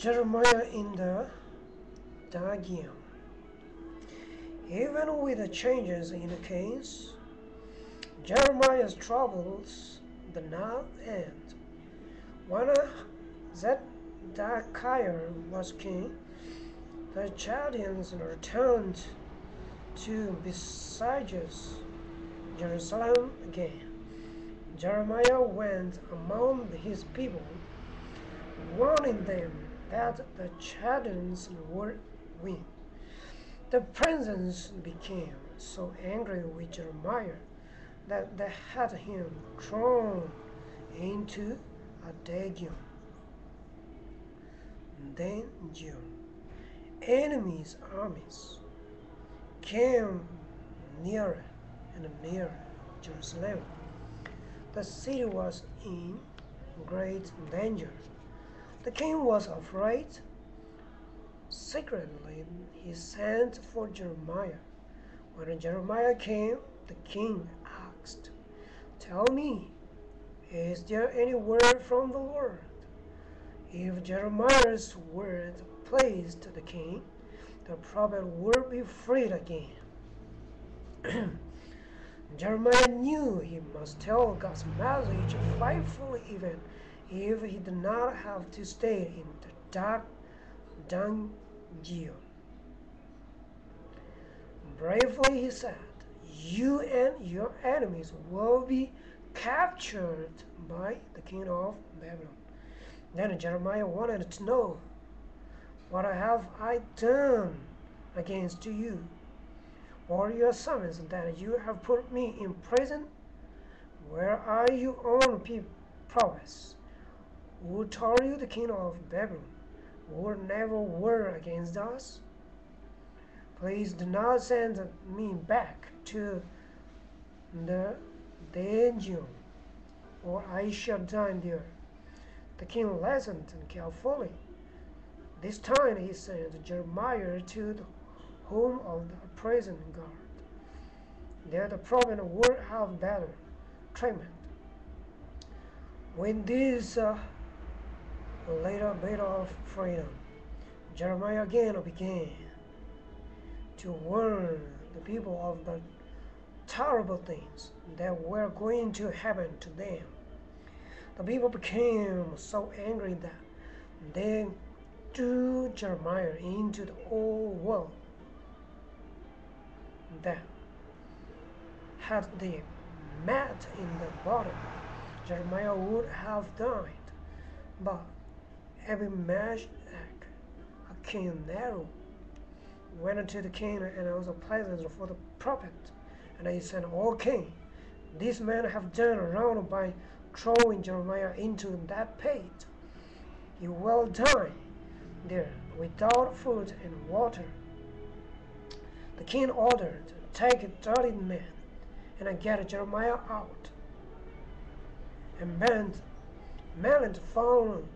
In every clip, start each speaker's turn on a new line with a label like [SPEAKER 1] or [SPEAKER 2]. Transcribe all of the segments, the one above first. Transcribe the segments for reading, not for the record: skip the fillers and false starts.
[SPEAKER 1] Jeremiah in the Dagium. Even with the changes in the kings, Jeremiah's troubles did not end. When Zedekiah was king, the Chaldeans returned to besiege Jerusalem again. Jeremiah went among his people, warning them that the Chaldeans would win. The princes became so angry with Jeremiah that they had him thrown into a dungeon. Enemies' armies came nearer and nearer Jerusalem. The city was in great danger. The king was afraid. Secretly, he sent for Jeremiah. When Jeremiah came, the king asked, "Tell me, is there any word from the Lord?" If Jeremiah's word pleased the king, the prophet would be freed again. Jeremiah knew he must tell God's message faithfully even if he did not have to stay in the dark dungeon. Bravely he said, "You and your enemies will be captured by the king of Babylon." Then Jeremiah wanted to know, "What have I done against you? Or your servants that you have put me in prison? Where are your own prophets who told you the king of Babylon would never war against us? Please do not send me back to the dungeon, or I shall die there." The king listened carefully. This time he sent Jeremiah to the home of the prison guard. There the prophet would have better treatment. With this little bit of freedom, Jeremiah again began to warn the people of the terrible things that were going to happen to them. The people became so angry that they threw Jeremiah into the old well. That had they met in the bottom, Jeremiah would have died. But Abimelech, a king Nero, went to the king and also pleasant for the prophet, and he said, "O king, these men have done wrong by throwing Jeremiah into that pit. He will die there without food and water." The king ordered, "Take 30 men and get Jeremiah out." And men found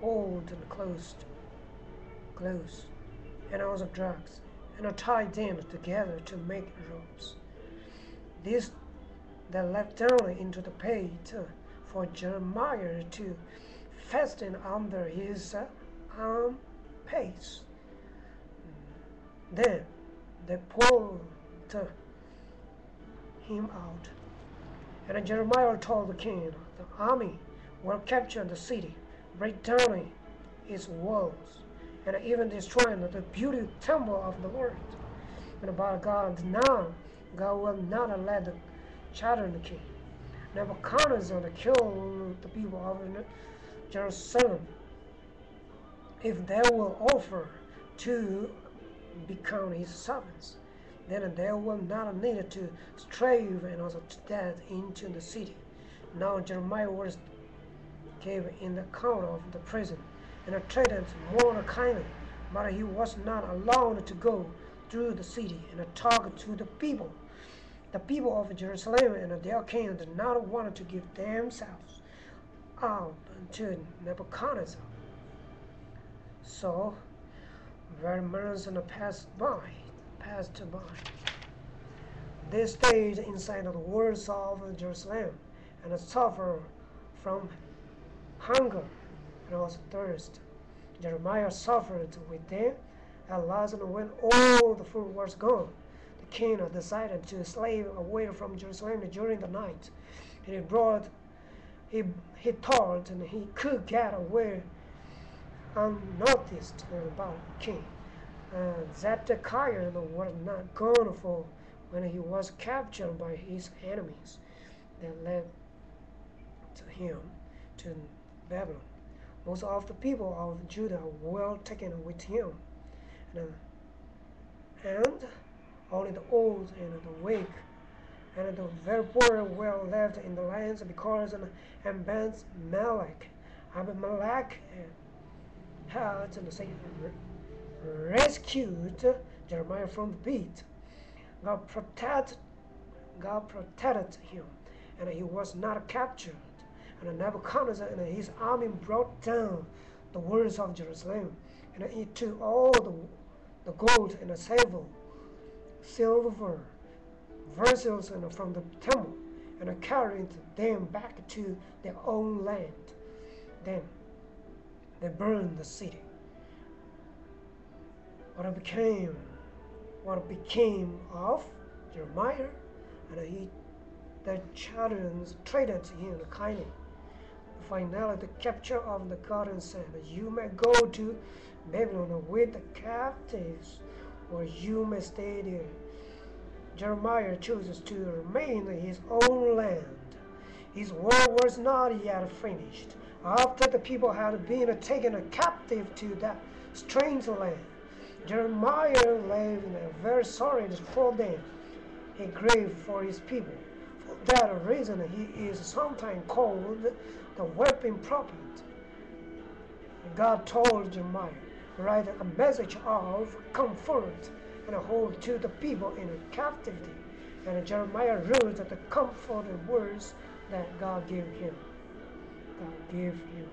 [SPEAKER 1] old and clothes, and also drugs, and tied them together to make ropes. This they let down into the pit for Jeremiah to fasten under his armpits. Then they pulled him out. And Jeremiah told the king, "The army will capture the city, break down its walls, and even destroy the beautiful temple of the Lord. But God will not let the Chaldean king Nebuchadnezzar kill the people of Jerusalem. If they will offer to become his servants, then they will not need to strive and also to death into the city." Now Jeremiah was gave in the account of the prison, and treated more kindly, but he was not allowed to go through the city and talk to the people. The people of Jerusalem and their king did not want to give themselves up to Nebuchadnezzar. So very months passed by. They stayed inside the walls of Jerusalem and suffered from hunger and also thirst. Jeremiah suffered with them. At last, when all the food was gone, the king decided to slave away from Jerusalem during the night. And he thought and he could get away unnoticed by the king. Zedekiah was not gone for when he was captured by his enemies that led to him to Babylon. Most of the people of Judah were taken with him, and only the old and the weak and the very poor were left in the lands because Abimelech had rescued Jeremiah from the pit. God protected him, and he was not captured. And Nebuchadnezzar and his army brought down the walls of Jerusalem, and he took all the gold and the silver vessels from the temple, and carried them back to their own land. Then they burned the city. What became of Jeremiah, and the children treated him kindly. Finally, the capture of the garden said, "You may go to Babylon with the captives, or you may stay there." Jeremiah chooses to remain in his own land. His war was not yet finished. After the people had been taken captive to that strange land, Jeremiah lived very sorry for them. He grieved for his people. For that reason, he is sometimes called the weeping prophet. God told Jeremiah, "Write a message of comfort and hope to the people in captivity." And Jeremiah wrote the comforting words that God gave him. God gave him.